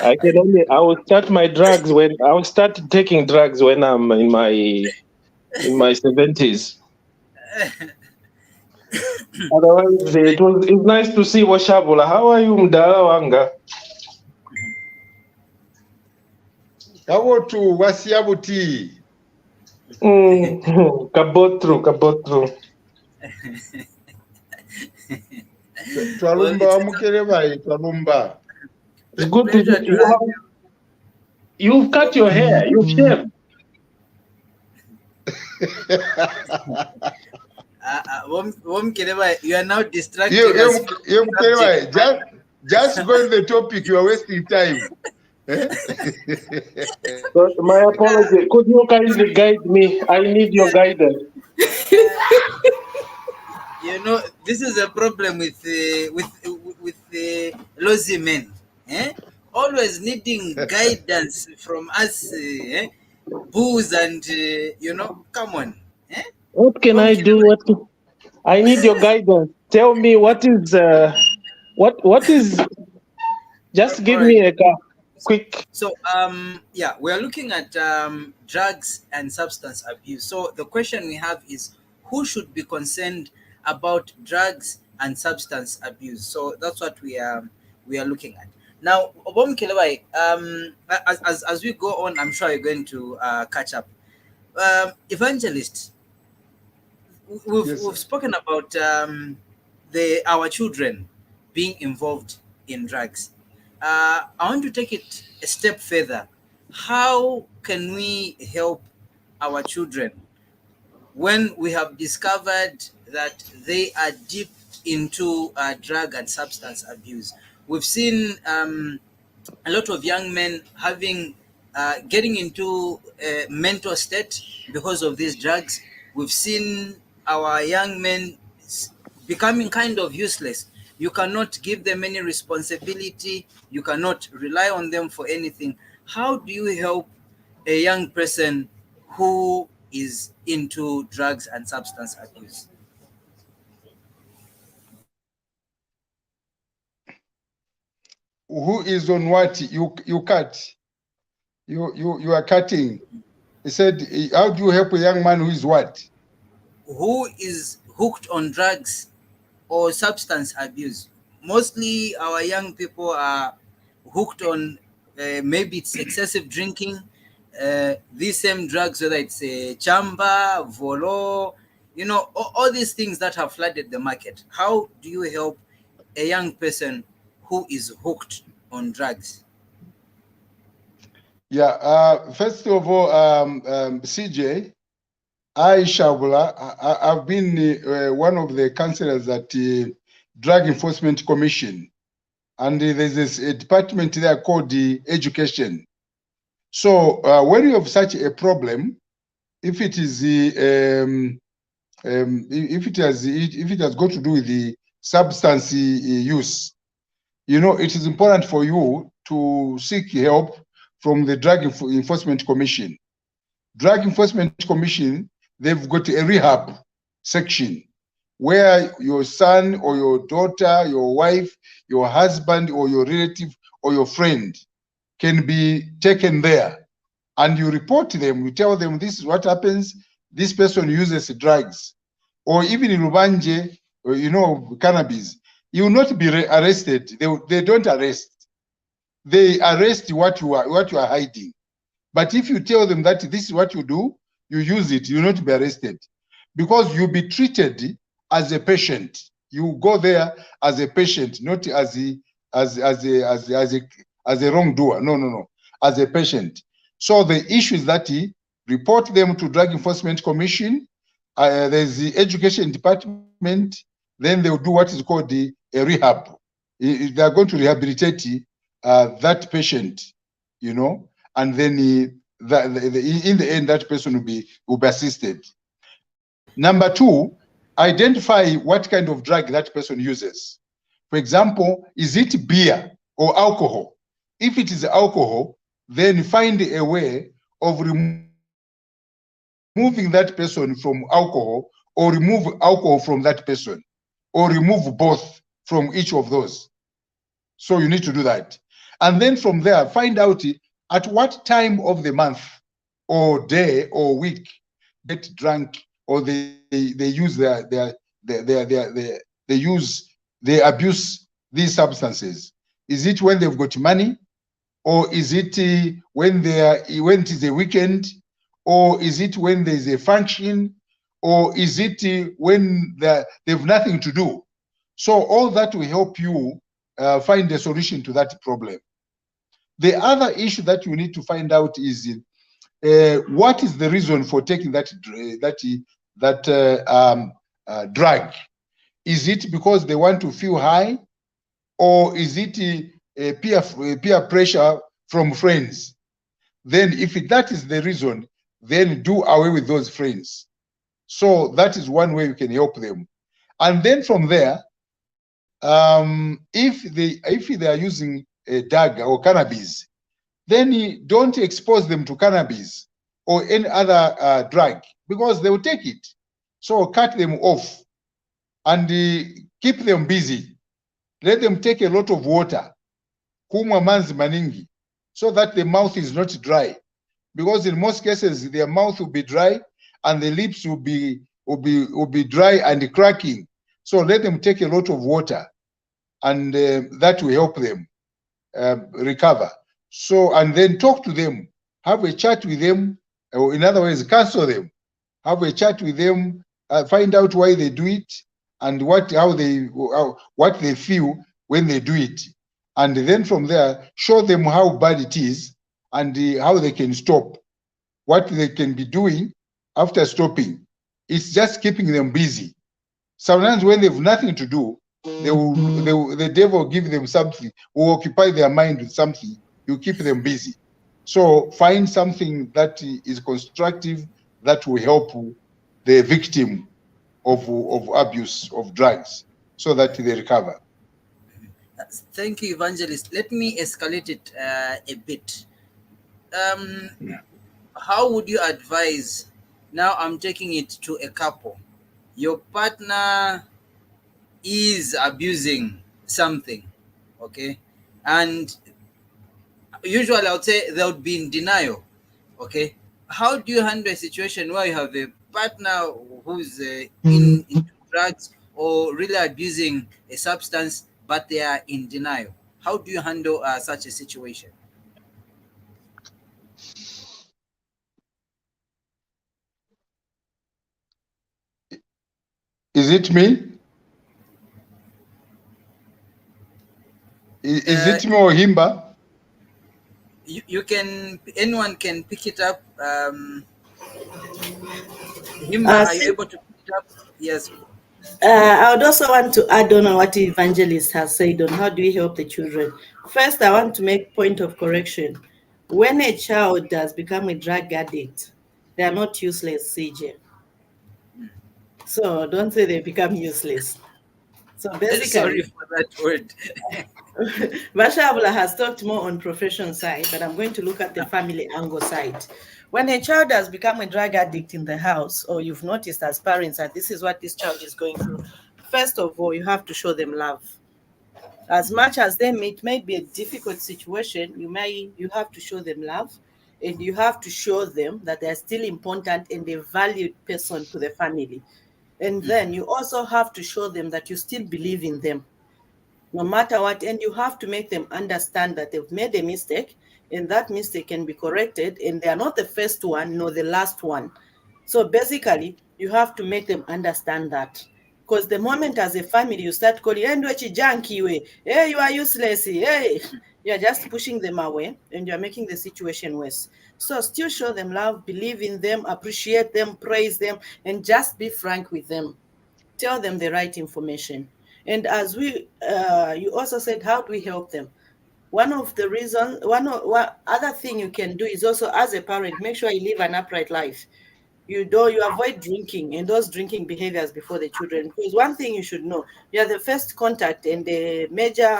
I will start my drugs when I will start taking drugs when I'm in my 70s. Otherwise, it's nice to see Shaabula. How are you, Mdala Wanga? How to Wasiabuti? Kabotru. Twalumba Mukerebai, Twalumba. It's good to you. You've cut your hair. You've shaved. Wom Kelowai, you are now distracting us. Just go to the topic. You are wasting time. My apology. Could you kindly guide me? I need your guidance. You know, this is a problem with lazy men. Always needing guidance from us, booze and come on. What can I do? I need your guidance. Tell me what is what is. Just give me a quick. So we are looking at drugs and substance abuse. So the question we have is, who should be concerned about drugs and substance abuse? So that's what we are looking at. Now, Wom Kelowai, as we go on, I'm sure you're going to catch up. Evangelist, we've spoken about our children being involved in drugs. I want to take it a step further. How can we help our children when we have discovered that they are deep into drug and substance abuse? We've seen a lot of young men getting into a mental state because of these drugs. We've seen our young men becoming kind of useless. You cannot give them any responsibility. You cannot rely on them for anything. How do you help a young person who is into drugs and substance abuse? Who is on what? You cut. You are cutting. He said, how do you help a young man who is what? Who is hooked on drugs or substance abuse? mostly our young people are hooked on maybe it's excessive drinking, these same drugs, whether it's chamba, volo, all these things that have flooded the market. How do you help a young person who is hooked on drugs? Yeah, first of all, CJ, Shaabula, I've been one of the counselors at the Drug Enforcement Commission, and there's this department there called the Education. So when you have such a problem, if it is if it has got to do with the substance use, it is important for you to seek help from the Drug Enforcement Commission. Drug Enforcement Commission, they've got a rehab section where your son or your daughter, your wife, your husband or your relative or your friend can be taken there, and you report to them. You tell them this is what happens. This person uses drugs, or even in Lubanje, cannabis. You will not be arrested. They don't arrest. They arrest what you are hiding. But if you tell them that this is what you do, you use it, you'll not be arrested, because you'll be treated as a patient. You go there as a patient, not as a wrongdoer. No, as a patient. So the issue is that report them to Drug Enforcement Commission. There's the Education Department. Then they'll do what is called a rehab. They are going to rehabilitate that patient, and then in the end, that person will be assisted. Number two, identify what kind of drug that person uses. For example, is it beer or alcohol? If it is alcohol, then find a way of removing that person from alcohol, or remove alcohol from that person, or remove both from each of those. So you need to do that. And then from there, find out at what time of the month or day or week get drunk, or they use they abuse these substances. Is it when they've got money, or is it when it is a weekend, or is it when there's a function, or is it when they've nothing to do? So all that will help you find a solution to that problem. The other issue that you need to find out is what is the reason for taking that drug? Is it because they want to feel high, or is it peer pressure from friends? Then if that is the reason, then do away with those friends. So that is one way you can help them. And then from there, if they are using a drug or cannabis, then don't expose them to cannabis or any other drug, because they will take it. So cut them off and keep them busy. Let them take a lot of water, kumwa manzi maningi, so that the mouth is not dry. Because in most cases, their mouth will be dry and the lips will be dry and cracking. So let them take a lot of water, and that will help them recover. So, and then talk to them, have a chat with them, or in other words, counsel them, have a chat with them, find out why they do it, and what they feel when they do it. And then from there, show them how bad it is and how they can stop, what they can be doing after stopping. It's just keeping them busy. Sometimes when they have nothing to do, the devil will give them something, or occupy their mind with something. You keep them busy. So find something that is constructive, that will help the victim of abuse of drugs, so that they recover. Thank you, Evangelist. Let me escalate it a bit. How would you advise? Now I'm taking it to a couple. Your partner is abusing something, okay? And usually I would say they would be in denial, okay? How do you handle a situation where you have a partner who's into drugs or really abusing a substance, but they are in denial. How do you handle such a situation? Is it me? Is it me or Himba? You can, anyone can pick it up. Himba, are you able to pick it up? Yes. I would also want to add on what Evangelist has said on how do we help the children. First, I want to make point of correction. When a child has become a drug addict, they are not useless, CJ. So don't say they become useless. So basically, Sorry for that word. Shaabula has talked more on profession side, but I'm going to look at the family angle side. When a child has become a drug addict in the house, or you've noticed as parents that this is what this child is going through, first of all, you have to show them love. As much as it may be a difficult situation, you have to show them love, and you have to show them that they're still important and a valued person to the family. And then you also have to show them that you still believe in them no matter what, and you have to make them understand that they've made a mistake and that mistake can be corrected, and they are not the first one nor the last one. So basically, you have to make them understand that. Because the moment as a family you start calling, hey, junkie way, hey, you are useless, hey, you're just pushing them away and you're making the situation worse. So still show them love, believe in them, appreciate them, praise them, and just be frank with them. Tell them the right information. And as you also said, how do we help them? One other thing you can do is also, as a parent, make sure you live an upright life. You avoid drinking and those drinking behaviors before the children. Because one thing you should know, you are the first contact and the major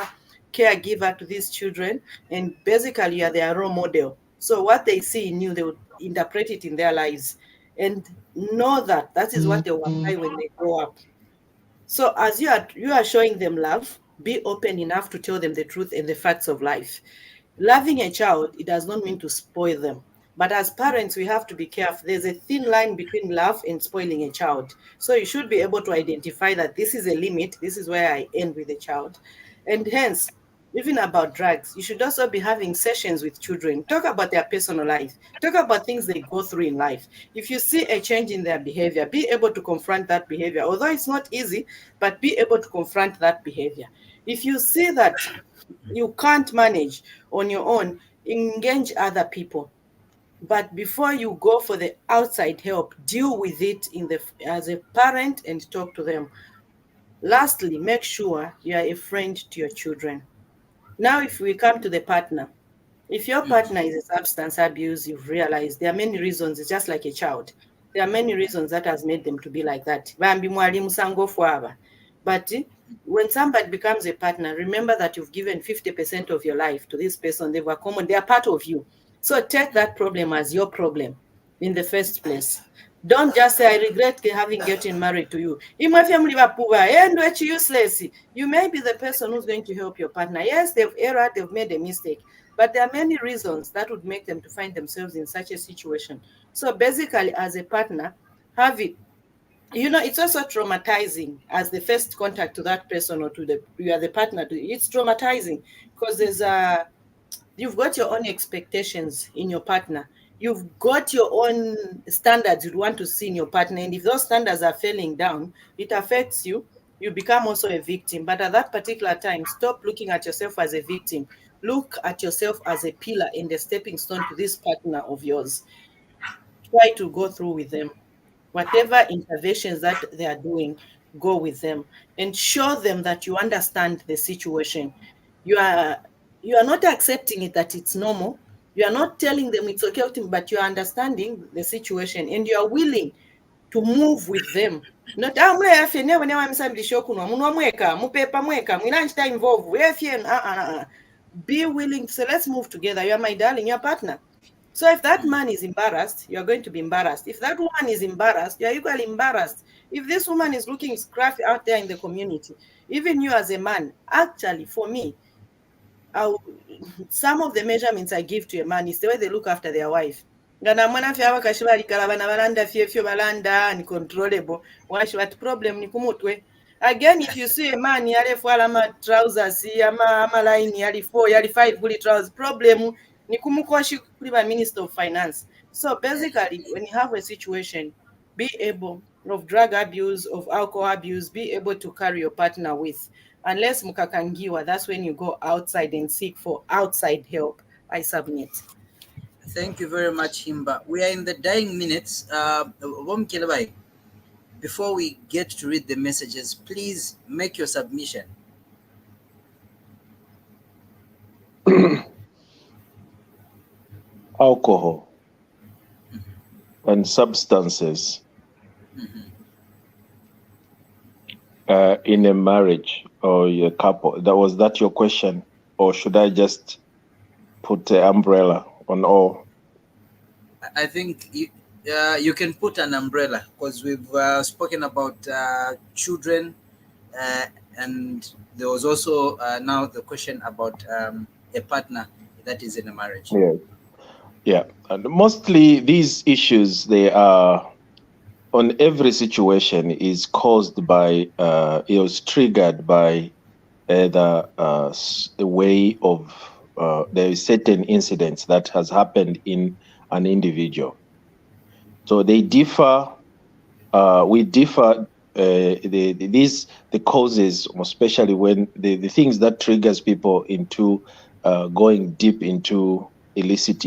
caregiver to these children, and basically you are their role model. So what they see in you, they would interpret it in their lives. And know that is what they will apply when they grow up. So as you are showing them love, be open enough to tell them the truth and the facts of life. Loving a child, it does not mean to spoil them. But as parents, we have to be careful. There's a thin line between love and spoiling a child. So you should be able to identify that this is a limit. This is where I end with a child. And hence, even about drugs, you should also be having sessions with children. Talk about their personal life. Talk about things they go through in life. If you see a change in their behavior, be able to confront that behavior. Although it's not easy, but be able to confront that behavior. If you see that you can't manage on your own, engage other people. But before you go for the outside help, deal with it as a parent and talk to them. Lastly, make sure you are a friend to your children. Now, if we come to the partner, if your partner is a substance abuse, you've realized there are many reasons. It's just like a child. There are many reasons that has made them to be like that. But when somebody becomes a partner, remember that you've given 50% of your life to this person. They were common. They are part of you. So take that problem as your problem in the first place. Don't just say, I regret getting married to you. Useless. You may be the person who's going to help your partner. Yes, they've erred, they've made a mistake, but there are many reasons that would make them to find themselves in such a situation. So basically, as a partner, have it. It's also traumatizing as the first contact to that person, or you are the partner. It's traumatizing because you've got your own expectations in your partner. You've got your own standards you want to see in your partner. And if those standards are falling down, it affects you. You become also a victim. But at that particular time, stop looking at yourself as a victim. Look at yourself as a pillar and a stepping stone to this partner of yours. Try to go through with them. Whatever interventions that they are doing, go with them and show them that you understand the situation. You are not accepting it, that it's normal. You are not telling them it's okay, but you are understanding the situation and you are willing to move with them. Not be willing to say, let's move together. You are my darling, your partner. So if that man is embarrassed, you're going to be embarrassed. If that woman is embarrassed, you're equally embarrassed. If this woman is looking scruffy out there in the community, even you as a man, actually, for me, some of the measurements I give to a man is the way they look after their wife. Uncontrollable. But problem ni kumutwe. Again, if you see a man yali fwala ama trousers ama line yali 4 yali 5 kuli trousers, problem ni kumukoshi kuli ba Minister of Finance. So basically, when you have a situation, be able of drug abuse, of alcohol abuse, be able to carry your partner with. Unless mukakangiwa, that's when you go outside and seek for outside help. I submit. Thank you very much, Himba. We are in the dying minutes. Before we get to read the messages, please make your submission. Alcohol and substances in a marriage or a couple. Was that your question? Or should I just put the umbrella on all? I think you can put an umbrella because we've spoken about children, and there was also now the question about a partner that is in a marriage. Yeah. And mostly these issues, they are on every situation is caused by, it was triggered by the way of, there is certain incidents that has happened in an individual. So they differ, we differ, the causes, especially when the things that triggers people into going deep into illicit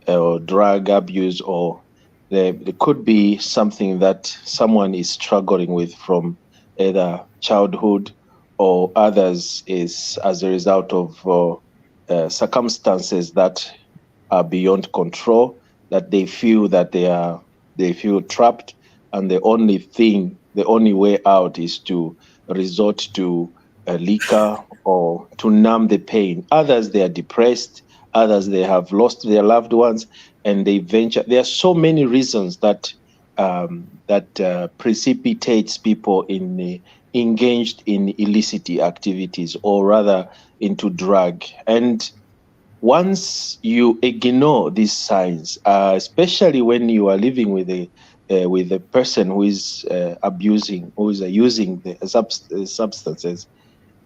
or drug abuse, or there could be something that someone is struggling with from either childhood or others is as a result of circumstances that are beyond control, that they feel that they feel trapped, and the only way out is to resort to liquor or to numb the pain. Others, they are depressed. Others, they have lost their loved ones, and they venture. There are so many reasons that precipitates people in engaged in illicit activities, or rather into drug. And once you ignore these signs, especially when you are living with a person who is abusing, who is using the substances,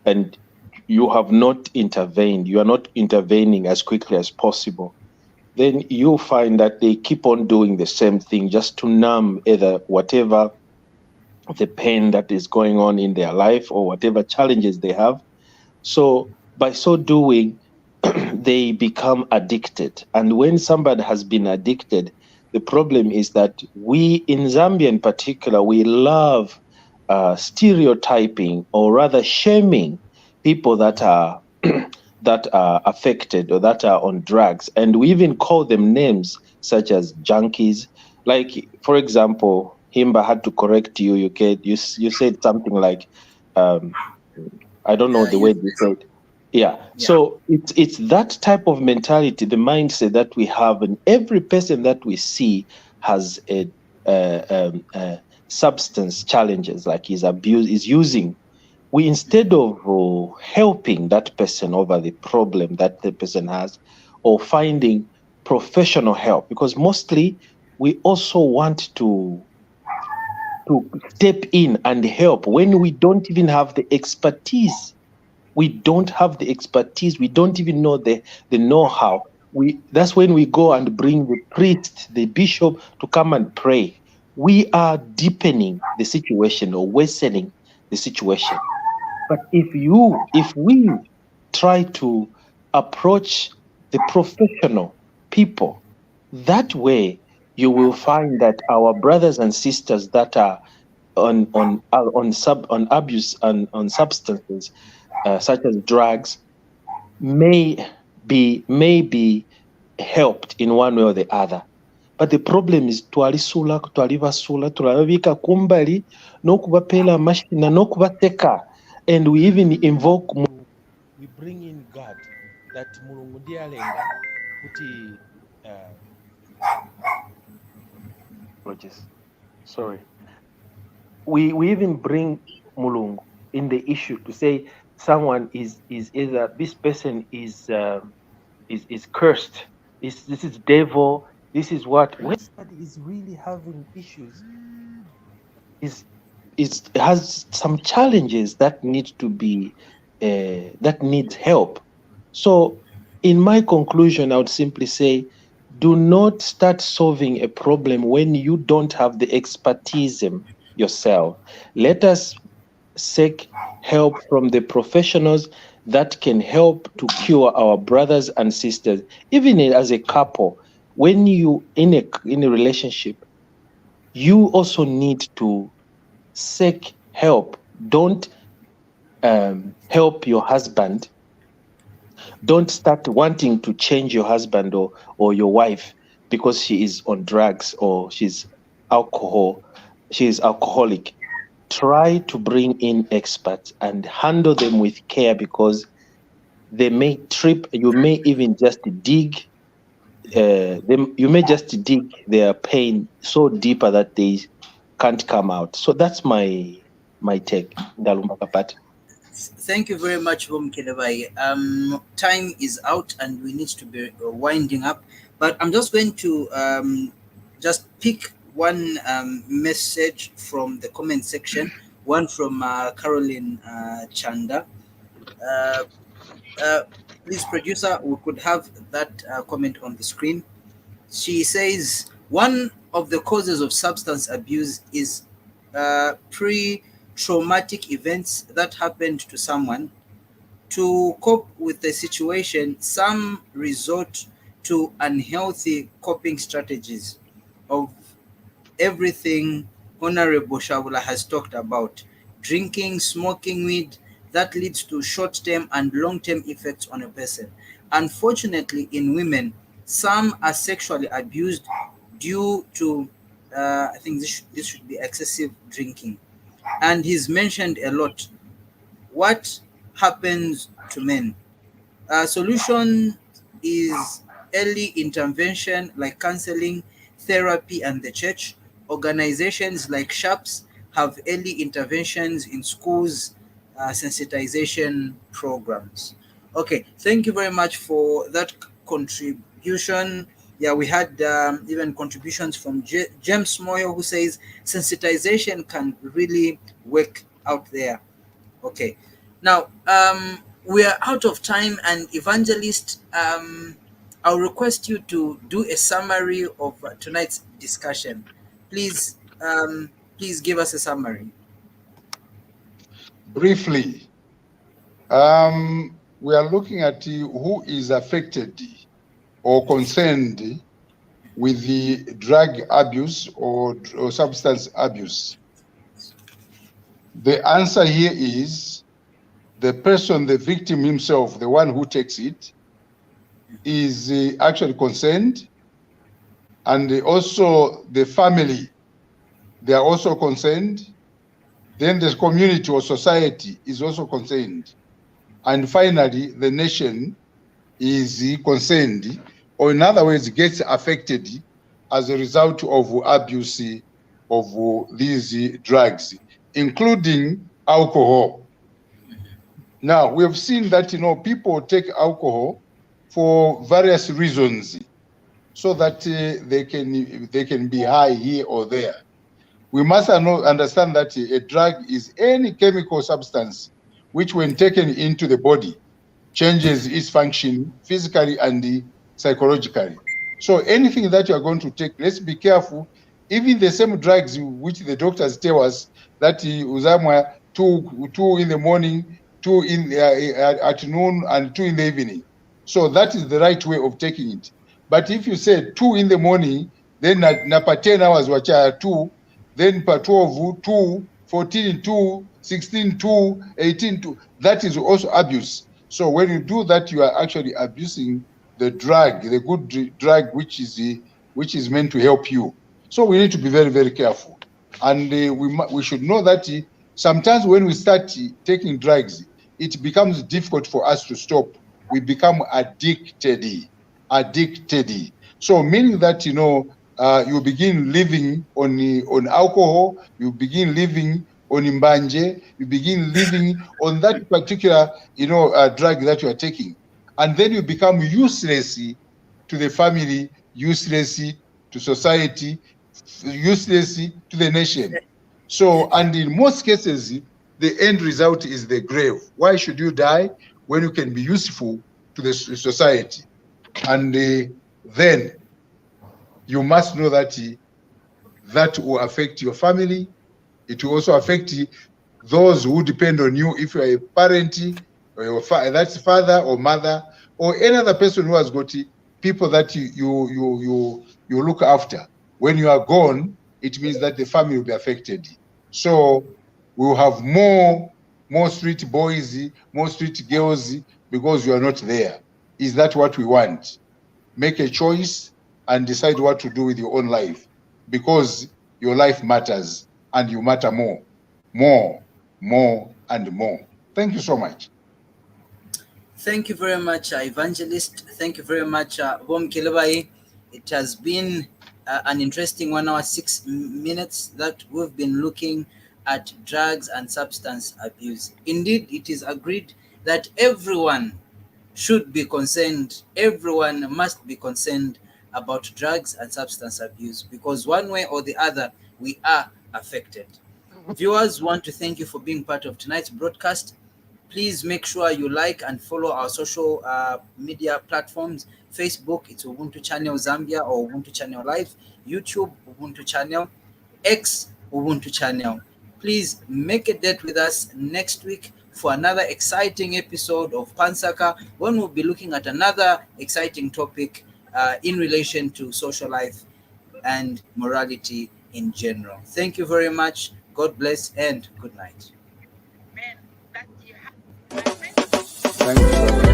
and you have not intervened, you are not intervening as quickly as possible, then you find that they keep on doing the same thing just to numb either whatever the pain that is going on in their life or whatever challenges they have. So by so doing, they become addicted. And when somebody has been addicted, the problem is that we in Zambia in particular, we love stereotyping, or rather shaming people that are that are affected or that are on drugs. And we even call them names such as junkies. Like, for example, Himba had to correct you. You said something like, I don't know the way you said. Yeah. So it's that type of mentality, the mindset that we have, and every person that we see has a substance challenges, like is using. We, instead of helping that person over the problem that the person has, or finding professional help, because mostly we also want to step in and help when we don't even have the expertise. We don't have the expertise. We don't even know the know-how. That's when we go and bring the priest, the bishop, to come and pray. We are deepening the situation or worsening the situation. But if we try to approach the professional people, that way you will find that our brothers and sisters that are on abuse and on substances such as drugs may be helped in one way or the other. But the problem is twalisula tulabika kumbali n'okubapeera amashina n'okubateka, and we even invoke Mulungu. We bring in God, that Mulungu ndiye alenga kuti sorry, we even bring Mulungu in the issue to say someone is either this person is cursed, this is devil, this is what. When somebody is really having issues, is it has some challenges that need to be that needs help. So in my conclusion, I would simply say, do not start solving a problem when you don't have the expertise yourself. Let us seek help from the professionals that can help to cure our brothers and sisters. Even as a couple, when you in a relationship, you also need to seek help. Don't help your husband. Don't start wanting to change your husband or your wife because she is on drugs or she is alcoholic. Try to bring in experts and handle them with care, because they may trip. You may even just dig them. You may just dig their pain so deeper that they can't come out. So that's my take. Ndalumba Kapati. Thank you very much, Kedebai. Time is out and we need to be winding up. But I'm just going to just pick one message from the comment section, one from Caroline Chanda. Please, producer, we could have that comment on the screen. She says one of the causes of substance abuse is pre-traumatic events that happened to someone. To cope with the situation, some resort to unhealthy coping strategies of everything Honorable Shaabula has talked about: drinking, smoking weed, that leads to short-term and long-term effects on a person. Unfortunately, in women, some are sexually abused due to, I think this should be excessive drinking. And he's mentioned a lot. What happens to men? Solution is early intervention like counseling, therapy, and the church. Organizations like SHAPS have early interventions in schools, sensitization programs. Okay, thank you very much for that contribution. Yeah, we had even contributions from James Moyo, who says sensitization can really work out there. Okay, now we are out of time, and Evangelist, I'll request you to do a summary of tonight's discussion. Please, please give us a summary. Briefly, we are looking at who is affected or concerned with the drug abuse or substance abuse. The answer here is the person, the victim himself, the one who takes it, is actually concerned, and also the family, they are also concerned. Then the community or society is also concerned. And finally, the nation is concerned, or in other words, gets affected as a result of abuse of these drugs, including alcohol. Now, we have seen that, people take alcohol for various reasons, so that they can be high here or there. We must understand that a drug is any chemical substance which, when taken into the body, changes its function physically and psychologically. So anything that you are going to take, let's be careful. Even the same drugs which the doctors tell us that uzamwa 2 in the morning, 2 in at noon, and 2 in the evening. So that is the right way of taking it. But if you say 2 in the morning, then per 10 hours which are 2, then per 12, 2, 14, 2, 16, 2, 18, 2, that is also abuse. So when you do that, you are actually abusing the drug, the good drug, which is meant to help you. So we need to be very, very careful. And we should know that sometimes when we start taking drugs, it becomes difficult for us to stop. We become addicted. So meaning that, you begin living on alcohol, you begin living on imbanje, you begin living on that particular, drug that you are taking. And then you become useless to the family, useless to society, useless to the nation. So, and in most cases, the end result is the grave. Why should you die when you can be useful to the society? And then you must know that that will affect your family. It will also affect those who depend on you. If you are a parent, or your that's father or mother, or any other person who has got people that you look after. When you are gone, it means that the family will be affected. So we will have more street boys, more street girls, because you are not there. Is that what we want? Make a choice and decide what to do with your own life, because your life matters and you matter more, and more. Thank you so much. Thank you very much, Evangelist. Thank you very much, Bom Kilebai. It has been an interesting 1 hour, 6 minutes that we've been looking at drugs and substance abuse. Indeed, it is agreed that everyone should be concerned, everyone must be concerned about drugs and substance abuse, because one way or the other, we are affected. Viewers, want to thank you for being part of tonight's broadcast. Please make sure you like and follow our social media platforms. Facebook, it's Ubuntu Channel Zambia or Ubuntu Channel Live. YouTube, Ubuntu Channel. X, Ubuntu Channel. Please make a date with us next week for another exciting episode of NSAKA, when we'll be looking at another exciting topic in relation to social life and morality in general. Thank you very much. God bless and good night. Thank you.